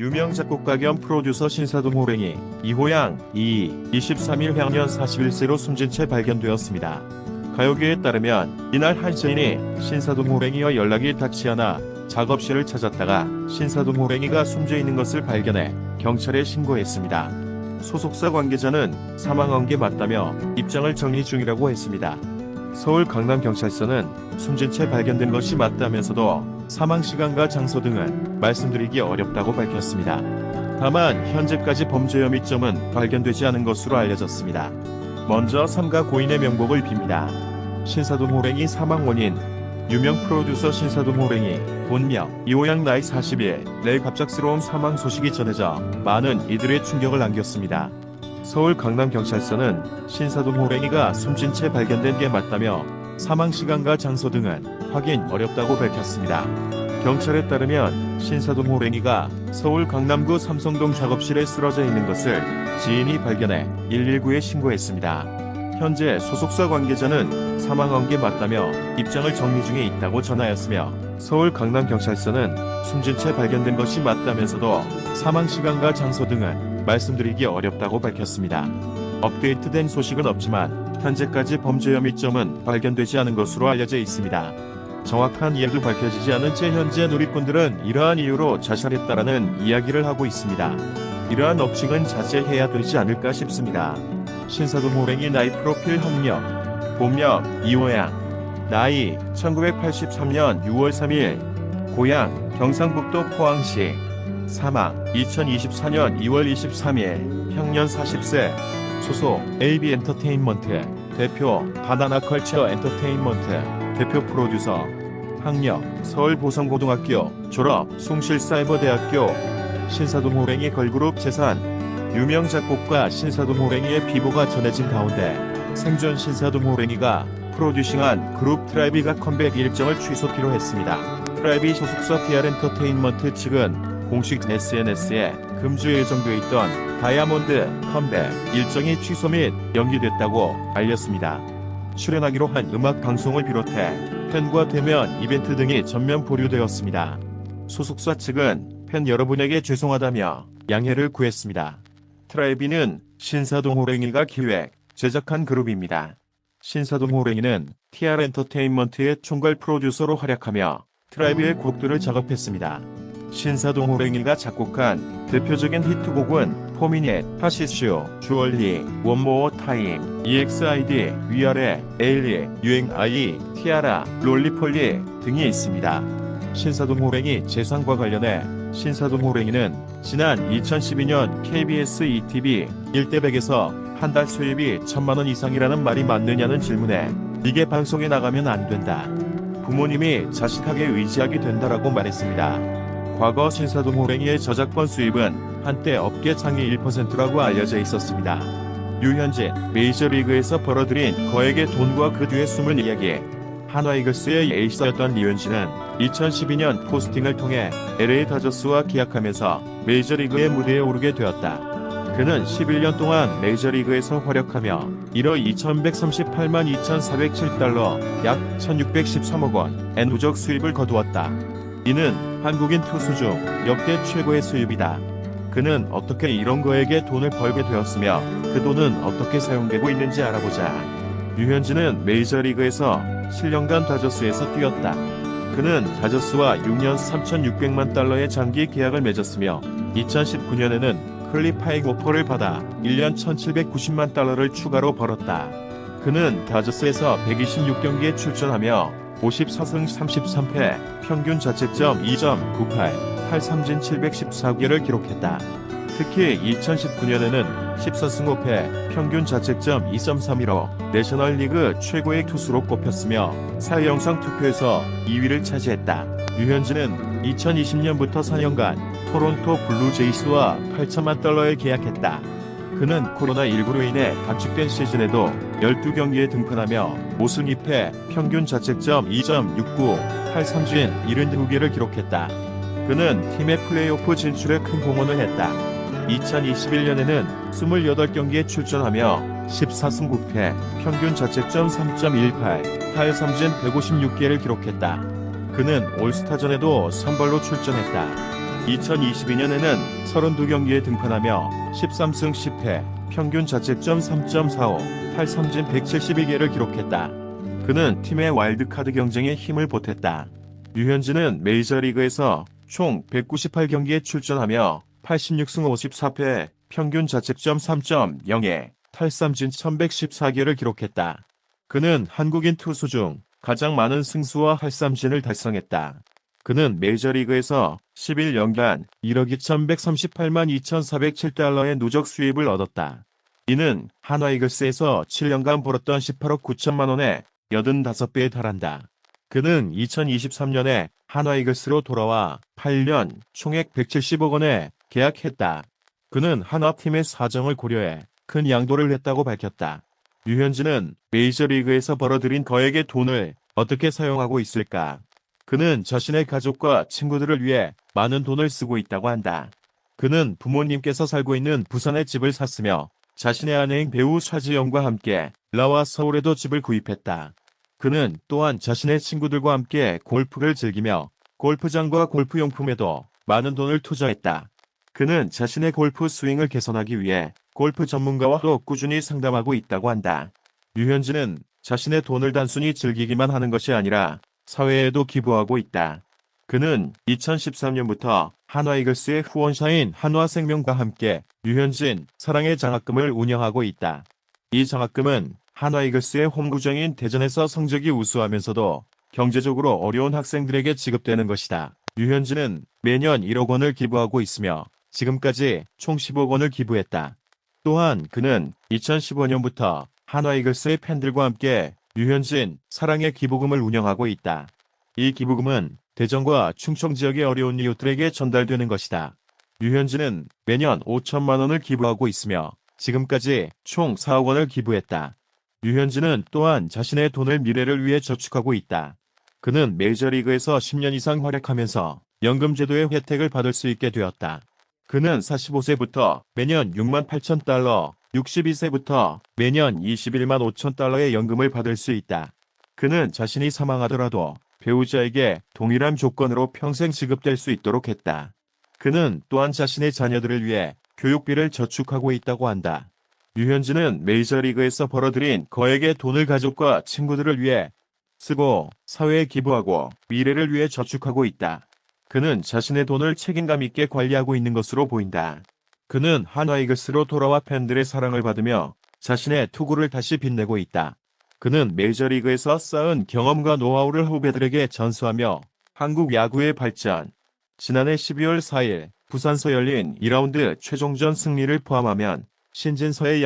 유명 작곡가 겸 프로듀서 신사동 호랭이 이호양 23일 향년 41세로 숨진 채 발견되었습니다. 가요계에 따르면 이날 한시인이 신사동 호랭이와 연락이 닿지 않아 작업실을 찾았다가 신사동 호랭이가 숨져 있는 것을 발견해 경찰에 신고했습니다. 소속사 관계자는 사망한 게 맞다며 입장을 정리 중이라고 했습니다. 서울 강남경찰서는 숨진 채 발견된 것이 맞다면서도 사망 시간과 장소 등은 말씀드리기 어렵다고 밝혔습니다. 다만 현재까지 범죄 혐의점은 발견되지 않은 것으로 알려졌습니다. 먼저 삼가 고인의 명복을 빕니다. 신사동 호랭이 사망 원인. 유명 프로듀서 신사동 호랭이 본명 이호양 나이 41의 갑작스러운 사망 소식이 전해져 많은 이들의 충격을 안겼습니다. 서울 강남경찰서는 신사동 호랭이가 숨진 채 발견된 게 맞다며 사망 시간과 장소 등은 확인 어렵다고 밝혔습니다. 경찰에 따르면 신사동 호랭이가 서울 강남구 삼성동 작업실에 쓰러져 있는 것을 지인이 발견해 119에 신고했습니다. 현재 소속사 관계자는 사망한 게 맞다며 입장을 정리 중에 있다고 전하였으며 서울 강남경찰서는 숨진 채 발견된 것이 맞다면서도 사망 시간과 장소 등은 말씀드리기 어렵다고 밝혔습니다. 업데이트된 소식은 없지만 현재까지 범죄 혐의점은 발견되지 않은 것으로 알려져 있습니다. 정확한 이유도 밝혀지지 않은 채 현재 누리꾼들은 이러한 이유로 자살했다라는 이야기를 하고 있습니다. 이러한 억측은 자제해야 되지 않을까 싶습니다. 신사동 호랭이 나이 프로필 학력. 본명 이호양. 나이 1983년 6월 3일. 고향 경상북도 포항시. 사망 2024년 2월 23일. 향년 40세. 소속 AB엔터테인먼트. 대표 바나나컬처 엔터테인먼트. 대표 프로듀서. 학력 서울 보성고등학교 졸업. 숭실사이버대학교. 신사동 호랭이 걸그룹 재산. 유명 작곡가 신사동 호랭이의 비보가 전해진 가운데 생전 신사동 호랭이가 프로듀싱한 그룹 트라이비가 컴백 일정을 취소키로 했습니다. 트라이비 소속사 TR엔터테인먼트 측은 공식 SNS에 금주 예정돼 있던 다이아몬드 컴백 일정이 취소 및 연기됐다고 알렸습니다. 출연하기로 한 음악 방송을 비롯해 팬과 대면 이벤트 등이 전면 보류되었습니다. 소속사 측은 팬 여러분에게 죄송하다며 양해를 구했습니다. 트라이비는 신사동 호랭이가 기획, 제작한 그룹입니다. 신사동 호랭이는 TR엔터테인먼트의 총괄 프로듀서로 활약하며 트라이비의 곡들을 작업했습니다. 신사동 호랭이가 작곡한 대표적인 히트곡은 포미닛, 파시쇼, 주얼리, 원모어 타임, EXID, 위아래, 에일리, 유행아이, 티아라, 롤리폴리 등이 있습니다. 신사동 호랭이 재산과 관련해 신사동 호랭이는 지난 2012년 KBS ETV 1대100에서 한 달 수입이 1,000만원 이상이라는 말이 맞느냐는 질문에 이게 방송에 나가면 안 된다. 부모님이 자식에게 의지하게 된다라고 말했습니다. 과거 신사동 호랭이의 저작권 수입은 한때 업계 상위 1%라고 알려져 있었습니다. 류현진, 메이저리그에서 벌어들인 거액의 돈과 그 뒤의 숨은 이야기. 한화이글스의 에이스였던 류현진은 2012년 포스팅을 통해 LA 다저스와 계약하면서 메이저리그의 무대에 오르게 되었다. 그는 11년 동안 메이저리그에서 활약하며 1억 2,138만 2,407달러 약 1,613억 원의 누적 수입을 거두었다. 이는 한국인 투수 중 역대 최고의 수입이다. 그는 어떻게 이런 거액의 돈을 벌게 되었으며 그 돈은 어떻게 사용되고 있는지 알아보자. 류현진은 메이저리그에서 7년간 다저스에서 뛰었다. 그는 다저스와 6년 3,600만 달러의 장기 계약을 맺었으며 2019년에는 클리파익 오퍼를 받아 1년 1,790만 달러를 추가로 벌었다. 그는 다저스에서 126경기에 출전하며 54승 33패, 평균 자책점 2.98, 탈삼진 714개를 기록했다. 특히 2019년에는 14승 5패, 평균 자책점 2.31로 내셔널리그 최고의 투수로 꼽혔으며 사회 영상 투표에서 2위를 차지했다. 류현진은 2020년부터 4년간 토론토 블루제이스와 8천만 달러에 계약했다. 그는 코로나19로 인해 단축된 시즌에도 12경기에 등판하며 5승 2패, 평균 자책점 2.69, 탈삼진 72개를 기록했다. 그는 팀의 플레이오프 진출에 큰 공헌을 했다. 2021년에는 28경기에 출전하며 14승 9패, 평균 자책점 3.18, 탈삼진 156개를 기록했다. 그는 올스타전에도 선발로 출전했다. 2022년에는 32경기에 등판하며 13승 10패, 평균 자책점 3.45, 탈삼진 172개를 기록했다. 그는 팀의 와일드카드 경쟁에 힘을 보탰다. 류현진은 메이저리그에서 총 198경기에 출전하며 86승 54패, 평균 자책점 3.0에 탈삼진 1114개를 기록했다. 그는 한국인 투수 중 가장 많은 승수와 탈삼진을 달성했다. 그는 메이저리그에서 11년간 1억 2138만 2407달러의 누적 수입을 얻었다. 이는 한화 이글스에서 7년간 벌었던 18억 9천만 원의 85배에 달한다. 그는 2023년에 한화 이글스로 돌아와 8년 총액 170억 원에 계약했다. 그는 한화팀의 사정을 고려해 큰 양도를 했다고 밝혔다. 류현진은 메이저리그에서 벌어들인 거액의 돈을 어떻게 사용하고 있을까? 그는 자신의 가족과 친구들을 위해 많은 돈을 쓰고 있다고 한다. 그는 부모님께서 살고 있는 부산에 집을 샀으며 자신의 아내인 배우 차지영과 함께 라와 서울에도 집을 구입했다. 그는 또한 자신의 친구들과 함께 골프를 즐기며 골프장과 골프용품에도 많은 돈을 투자했다. 그는 자신의 골프 스윙을 개선하기 위해 골프 전문가와도 꾸준히 상담하고 있다고 한다. 류현진은 자신의 돈을 단순히 즐기기만 하는 것이 아니라 사회에도 기부하고 있다. 그는 2013년부터 한화 이글스의 후원사인 한화생명과 함께 류현진 사랑의 장학금을 운영하고 있다. 이 장학금은 한화 이글스의 홈구장인 대전에서 성적이 우수하면서도 경제적으로 어려운 학생들에게 지급되는 것이다. 류현진은 매년 1억 원을 기부하고 있으며 지금까지 총 10억 원을 기부했다. 또한 그는 2015년부터 한화 이글스의 팬들과 함께 류현진 사랑의 기부금을 운영하고 있다. 이 기부금은 대전과 충청 지역의 어려운 이웃들에게 전달되는 것이다. 류현진은 매년 5천만 원을 기부하고 있으며 지금까지 총 4억 원을 기부했다. 류현진은 또한 자신의 돈을 미래를 위해 저축하고 있다. 그는 메이저리그에서 10년 이상 활약하면서 연금제도의 혜택을 받을 수 있게 되었다. 그는 45세부터 매년 6만 8천 달러, 62세부터 매년 21만 5천 달러의 연금을 받을 수 있다. 그는 자신이 사망하더라도 배우자에게 동일한 조건으로 평생 지급될 수 있도록 했다. 그는 또한 자신의 자녀들을 위해 교육비를 저축하고 있다고 한다. 류현진은 메이저리그에서 벌어들인 거액의 돈을 가족과 친구들을 위해 쓰고 사회에 기부하고 미래를 위해 저축하고 있다. 그는 자신의 돈을 책임감 있게 관리하고 있는 것으로 보인다. 그는 한화 이글스로 돌아와 팬들의 사랑을 받으며 자신의 투구를 다시 빛내고 있다. 그는 메이저리그에서 쌓은 경험과 노하우를 후배들에게 전수하며 한국 야구의 발전, 지난해 12월 4일 부산서 열린 2라운드 최종전 승리를 포함하면 신진서의